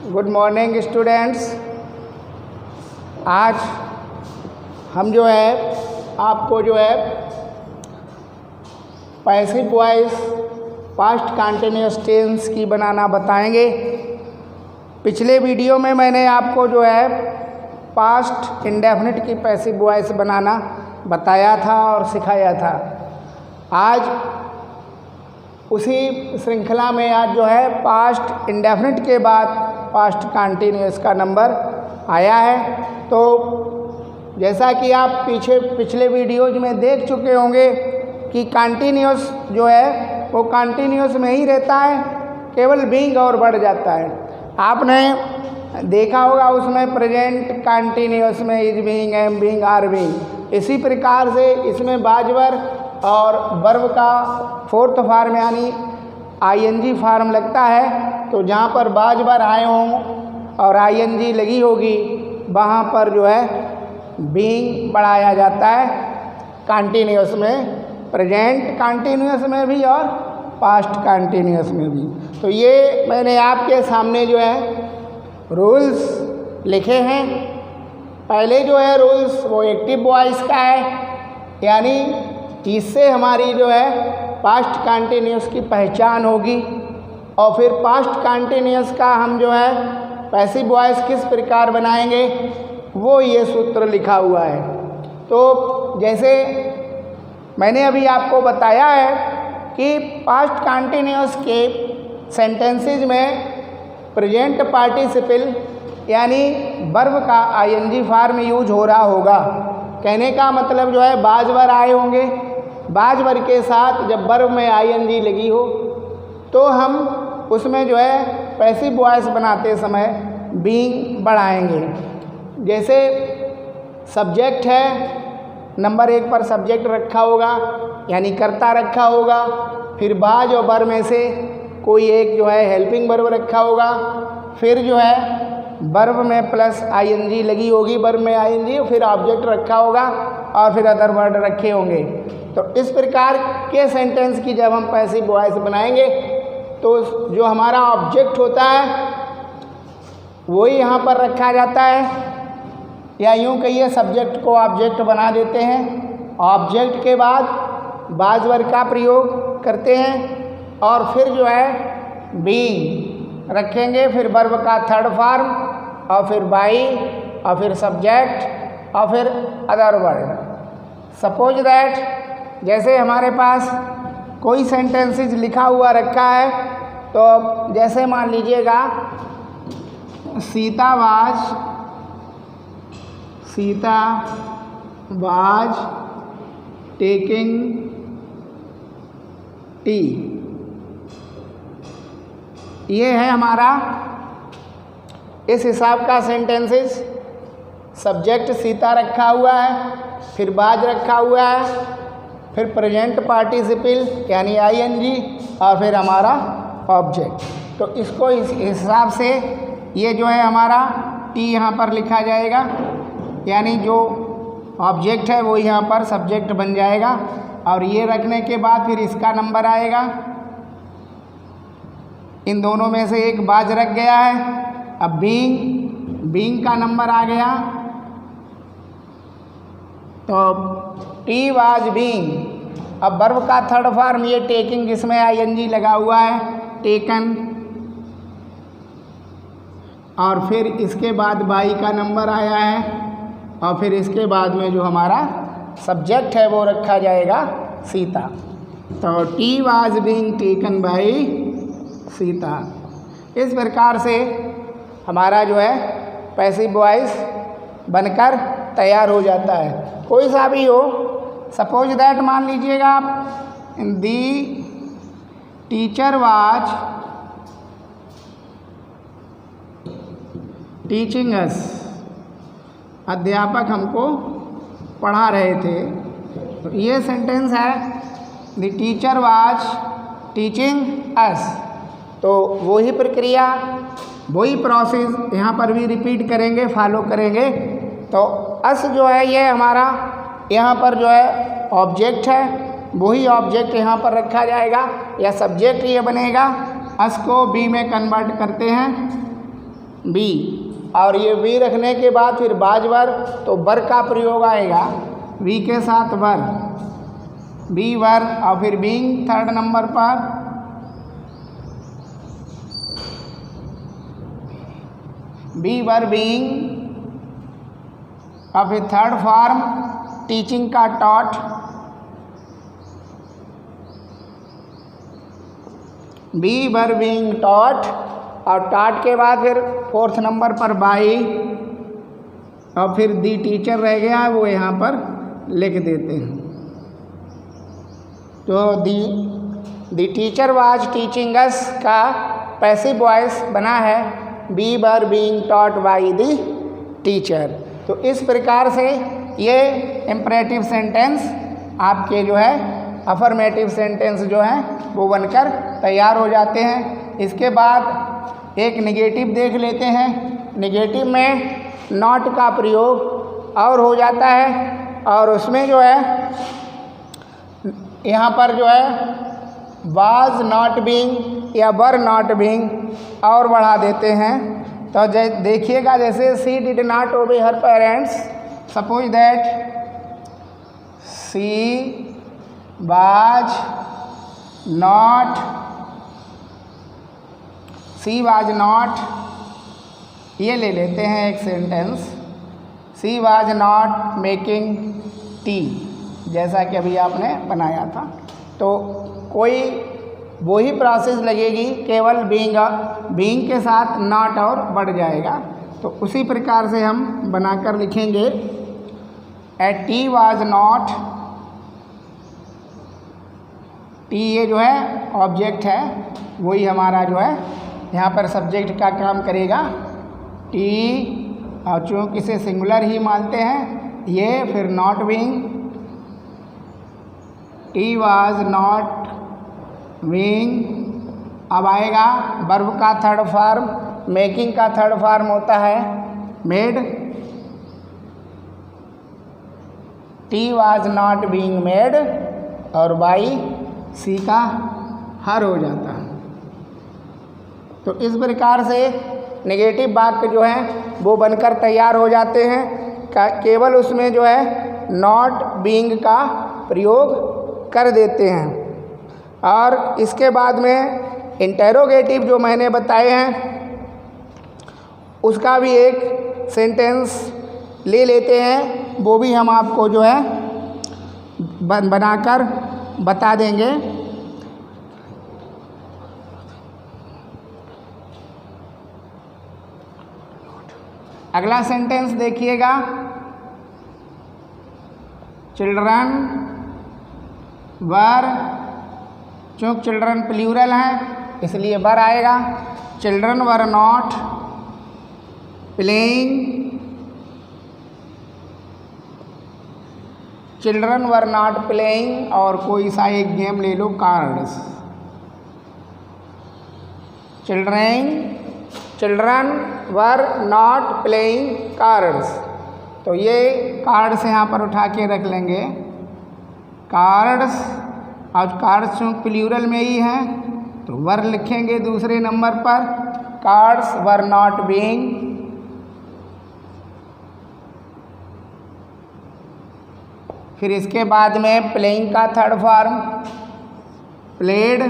Good morning students. आज हम जो है आपको जो है passive voice past continuous tense की बनाना बताएंगे। पिछले वीडियो में मैंने आपको जो है पास्ट इंडेफिनिट की पैसिव वॉइस बनाना बताया था और सिखाया था। आज उसी श्रृंखला में आज जो है पास्ट इंडेफिनिट के बाद पास्ट कंटिन्यूअस का नंबर आया है। तो जैसा कि आप पिछले वीडियोज में देख चुके होंगे कि कंटिन्यूअस जो है वो कंटिन्यूअस में ही रहता है, केवल बीइंग और बढ़ जाता है। आपने देखा होगा उसमें प्रेजेंट कंटिन्यूअस में is being, am being, are being. इसी प्रकार से इसमें बाजवर और वर्ब का फोर्थ फॉर्म यानी आईएनजी फॉर्म लगता है। तो जहाँ पर बाजवर आए हों और आईएनजी लगी होगी वहाँ पर जो है बीइंग बढ़ाया जाता है कंटिन्यूअस में, प्रेजेंट कंटिन्यूअस में भी और पास्ट कंटिन्यूअस में भी। तो ये मैंने आपके सामने जो है रूल्स लिखे हैं। पहले जो है रूल्स वो एक्टिव वॉइस का है, यानी इससे हमारी जो है पास्ट कंटिन्यूअस की पहचान होगी। और फिर पास्ट कंटिन्यूअस का हम जो है पैसिव वॉइस किस प्रकार बनाएंगे वो ये सूत्र लिखा हुआ है। तो जैसे मैंने अभी आपको बताया है कि पास्ट कंटिन्यूअस के सेंटेंसेस में प्रेजेंट पार्टिसिपल यानी वर्ब का आईएनजी फॉर्म यूज हो रहा होगा। कहने का मतलब जो है बाजवर आए होंगे, बाजवर के साथ जब वर्ब में आईएनजी लगी हो तो हम उसमें जो है पैसिव वॉइस बनाते समय बीइंग बढ़ाएंगे। जैसे सब्जेक्ट है, नंबर 1 पर सब्जेक्ट रखा होगा यानी कर्ता रखा होगा, फिर बाज और वर्ब में से कोई एक जो है हेल्पिंग वर्ब रखा होगा, फिर जो है वर्ब में प्लस आईएनजी लगी होगी, वर्ब में आईएनजी, फिर ऑब्जेक्ट रखा होगा और फिर अदर वर्ड रखे होंगे। तो इस प्रकार के सेंटेंस की जब हम पैसिव वॉइस बनाएंगे तो जो हमारा ऑब्जेक्ट होता है वही यहाँ पर रखा जाता है, या यूँ कहिए सब्जेक्ट को ऑब्जेक्ट बना देते हैं। ऑब्जेक्ट के बाद बाजवर का प्रयोग करते हैं और फिर जो है बीइंग रखेंगे, फिर वर्ब का थर्ड फॉर्म और फिर बाई और फिर सब्जेक्ट और फिर अदर वर्ड। सपोज दैट जैसे हमारे पास कोई सेंटेंसेस लिखा हुआ रखा है, तो जैसे मान लीजिएगा सीता वाज टेकिंग टी। ये है हमारा इस हिसाब का सेंटेंसेस। सब्जेक्ट सीता रखा हुआ है, फिर बाज रखा हुआ है, फिर प्रेजेंट पार्टिसिपल यानी आईएनजी और फिर हमारा ऑब्जेक्ट। तो इसको इस हिसाब से ये जो है हमारा टी यहाँ पर लिखा जाएगा, यानी जो ऑब्जेक्ट है वो यहाँ पर सब्जेक्ट बन जाएगा। और ये रखने के बाद फिर इसका नंबर आएगा। इन दोनों में से एक बाज रख गया है। अब बीइंग का नंबर आ गया, तो टी वाज बीइंग। अब वर्ब का थर्ड फॉर्म ये टेकिंग, जिसमें आईएनजी लगा हुआ है, टेकन। और फिर इसके बाद बाई का नंबर आया है और फिर इसके बाद में जो हमारा सब्जेक्ट है वो रखा जाएगा सीता। तो tea was being taken by Sita. इस प्रकार से हमारा जो है पैसिव वॉइस बनकर तैयार हो जाता है। कोई सा भी हो, सपोज दैट मान लीजिएगा आप दी टीचर वाज टीचिंग अस। अध्यापक हमको पढ़ा रहे थे। तो ये सेंटेंस है द टीचर वाज टीचिंग अस। तो वही प्रक्रिया, वही प्रोसेस यहाँ पर भी रिपीट करेंगे, फॉलो करेंगे। तो अस जो है ये हमारा यहाँ पर जो है ऑब्जेक्ट है, वही ऑब्जेक्ट यहाँ पर रखा जाएगा या सब्जेक्ट ये बनेगा। अस को बी में कन्वर्ट करते हैं बी, और ये वी रखने के बाद फिर बाज वर, तो वर का प्रयोग आएगा, वी के साथ वर, बी वर, और फिर बीइंग थर्ड नंबर पर, बी वर बीइंग, और फिर थर्ड फॉर्म टीचिंग का taught, be were being taught, और टॉट के बाद फिर फोर्थ नंबर पर बाई, और फिर दी टीचर रह गया, वो यहाँ पर लिख देते हैं। तो the teacher was teaching us का पैसिव वॉइस बना है be were being taught by the teacher. तो इस प्रकार से ये इम्परेटिव सेंटेंस आपके जो है अफर्मेटिव सेंटेंस जो है वो बनकर तैयार हो जाते हैं। इसके बाद एक नेगेटिव देख लेते हैं। नेगेटिव में नॉट का प्रयोग और हो जाता है, और उसमें जो है यहाँ पर जो है वाज नॉट बीइंग या वर नॉट बीइंग और बढ़ा देते हैं। तो देखिएगा, जैसे सी did not obey her parents, suppose that she was not, ये ले लेते हैं एक sentence, she was not making tea, जैसा कि अभी आपने बनाया था। तो कोई वही प्रोसेस लगेगी, केवल बीइंग के साथ नॉट और बढ़ जाएगा। तो उसी प्रकार से हम बनाकर लिखेंगे at tea was not, T ये जो है ऑब्जेक्ट है, वही हमारा जो है यहाँ पर सब्जेक्ट का काम करेगा टी, और चूँकि इसे सिंगुलर ही मानते हैं ये, फिर not being, tea was not being. अब आएगा वर्ब का थर्ड फॉर्म, मेकिंग का थर्ड फॉर्म होता है made, tea was not being made, और बाई सी का हर हो जाता है। तो इस प्रकार से नेगेटिव वाक्य जो है वो बनकर तैयार हो जाते हैं, केवल उसमें जो है नॉट बीइंग का प्रयोग कर देते हैं। और इसके बाद में इंटेरोगेटिव जो मैंने बताए हैं उसका भी एक सेंटेंस ले लेते हैं, वो भी हम आपको जो है बनाकर बता देंगे। अगला सेंटेंस देखिएगा, चिल्ड्रन वर, चूँकि चिल्ड्रन प्लूरल हैं इसलिए वर आएगा, children were not playing, children were not playing, और कोई सा एक गेम ले लो, cards, children were not playing cards. तो ये कार्ड्स यहाँ पर उठा के रख लेंगे, कार्ड्स, और कार्ड्स चूँकि प्लूरल में ही हैं तो वर लिखेंगे दूसरे नंबर पर, कार्ड्स वर नॉट बीइंग, फिर इसके बाद में प्लेइंग का third form played,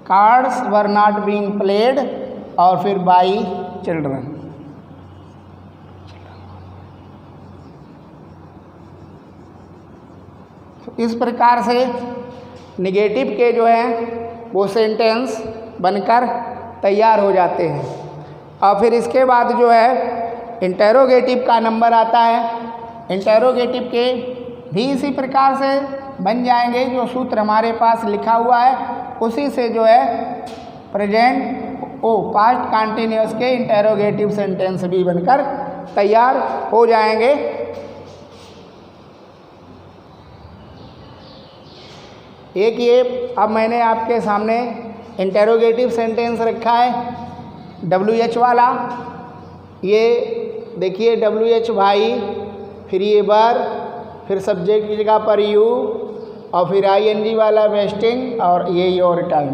cards were not being played, और फिर बाई चिल्ड्रन। इस प्रकार से नेगेटिव के जो हैं वो सेंटेंस बनकर तैयार हो जाते हैं। और फिर इसके बाद जो है इंटेरोगेटिव का नंबर आता है। इंटेरोगेटिव के भी इसी प्रकार से बन जाएंगे, जो सूत्र हमारे पास लिखा हुआ है उसी से जो है पास्ट कंटिन्यूअस के इंटेरोगेटिव सेंटेंस भी बनकर तैयार हो जाएंगे। एक ये अब मैंने आपके सामने इंटेरोगेटिव सेंटेंस रखा है WH वाला, ये देखिए WH भाई, फिर ये वर, फिर सब्जेक्ट की जगह पर यू, और फिर ING वाला वेस्टिंग, और ये योर टाइम।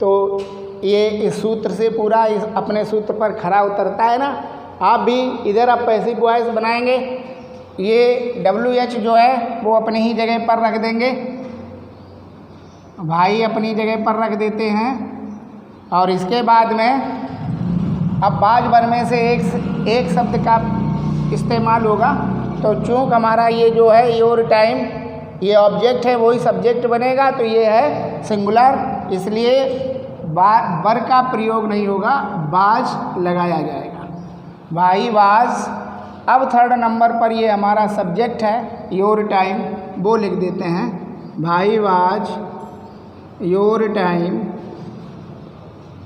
तो ये इस सूत्र से पूरा इस अपने सूत्र पर खरा उतरता है ना। आप भी इधर आप पैसिव वॉइस बनाएंगे, ये WH जो है वो अपनी ही जगह पर रख देंगे, भाई अपनी जगह पर रख देते हैं। और इसके बाद में अब बाज वर में से एक शब्द का इस्तेमाल होगा, तो चूँकि हमारा ये जो है योर टाइम ये ऑब्जेक्ट है वही सब्जेक्ट बनेगा, तो ये है सिंगुलर, इसलिए वर का प्रयोग नहीं होगा, बाज लगाया जाएगा। भाई वाज। अब थर्ड नंबर पर ये हमारा सब्जेक्ट है योर टाइम, वो लिख देते हैं भाई वाज योर टाइम।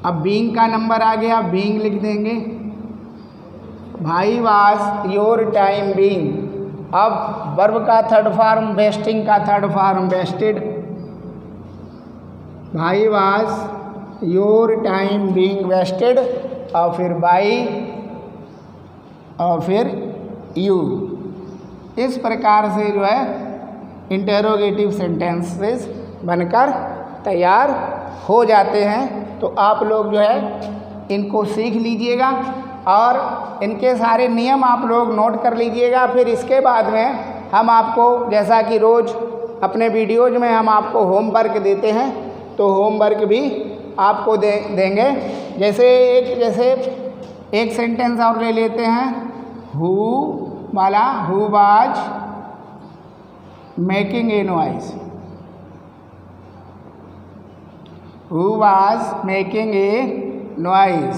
अब बीइंग का नंबर आ गया, बीइंग लिख देंगे भाई वाज योर टाइम बीइंग। अब वर्ब का थर्ड फॉर्म, वेस्टिंग का थर्ड फॉर्म वेस्टेड। भाई was your time being wasted, और फिर बाई और फिर यू। इस प्रकार से जो है इंटेरोगेटिव सेंटेंसेस बनकर तैयार हो जाते हैं। तो आप लोग जो है इनको सीख लीजिएगा और इनके सारे नियम आप लोग नोट कर लीजिएगा। फिर इसके बाद में हम आपको, जैसा कि रोज़ अपने वीडियोज़ में हम आपको होमवर्क देते हैं, तो होमवर्क भी आपको देंगे। जैसे एक सेंटेंस और ले लेते हैं, हु वाला, who was making a noise. Who was making a noise.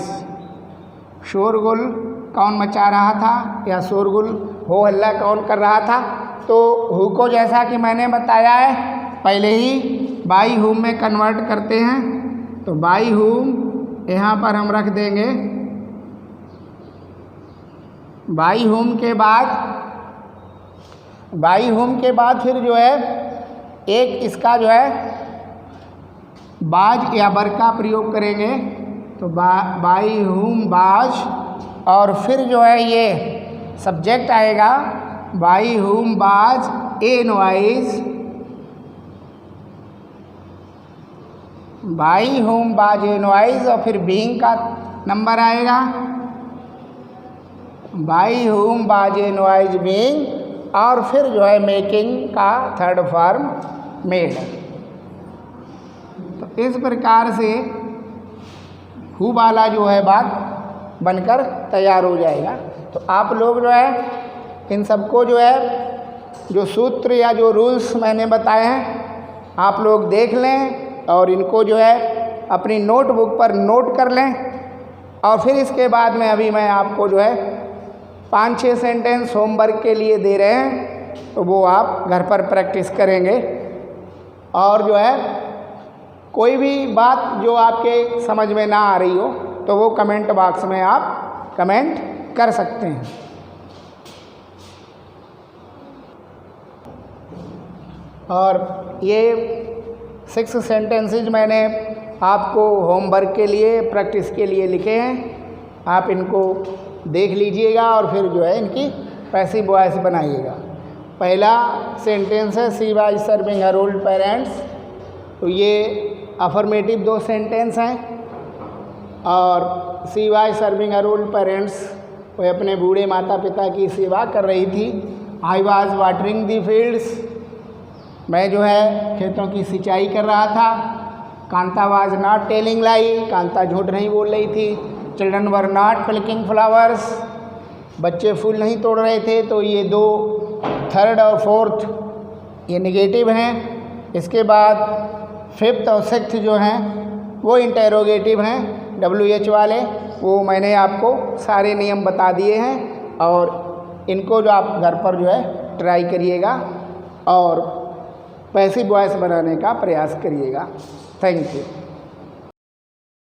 शोरगुल कौन मचा रहा था, या शोरगुल हो हल्ला कौन कर रहा था। तो हु को जैसा कि मैंने बताया है पहले ही बाई हुम में कन्वर्ट करते हैं, तो बाई हुम यहाँ पर हम रख देंगे। बाई हुम के बाद फिर जो है एक इसका जो है बाज या वर का प्रयोग करेंगे, तो बाई हुम बाज, और फिर जो है ये सब्जेक्ट आएगा बाई हुम बाज ए नॉइज। बाई हुम बाज ए नॉइज, और फिर बीइंग का नंबर आएगा बाई हुम बाज ए नॉइज बीइंग, और फिर जो है मेकिंग का थर्ड फॉर्म मेड। तो इस प्रकार से हु वाला जो है बात बनकर तैयार हो जाएगा। तो आप लोग जो है इन सबको जो है जो सूत्र या जो रूल्स मैंने बताए हैं आप लोग देख लें, और इनको जो है अपनी नोटबुक पर नोट कर लें। और फिर इसके बाद में अभी मैं आपको जो है 5-6 सेंटेंस होमवर्क के लिए दे रहे हैं, तो वो आप घर पर प्रैक्टिस करेंगे। और जो है कोई भी बात जो आपके समझ में ना आ रही हो, तो वो कमेंट बॉक्स में आप कमेंट कर सकते हैं। और ये 6 सेंटेंसेज मैंने आपको होमवर्क के लिए, प्रैक्टिस के लिए लिखे हैं। आप इनको देख लीजिएगा और फिर जो है इनकी पैसिव वॉइस बनाइएगा। पहला सेंटेंस है she was serving her old parents, तो ये अफर्मेटिव 2 सेंटेंस हैं। और she was serving her old parents, वह अपने बूढ़े माता पिता की सेवा कर रही थी। I was watering the fields, मैं जो है खेतों की सिंचाई कर रहा था। कांता वाज नॉट टेलिंग लाई, कांता झूठ नहीं बोल रही थी। Children were not plucking flowers, बच्चे फूल नहीं तोड़ रहे थे। तो ये 2 थर्ड और फोर्थ ये निगेटिव हैं। इसके बाद 5th और 6th जो हैं वो इंटेरोगेटिव हैं, WH वाले। वो मैंने आपको सारे नियम बता दिए हैं, और इनको जो आप घर पर जो है ट्राई करिएगा और पैसिव वॉइस बनाने का प्रयास करिएगा। Thank you.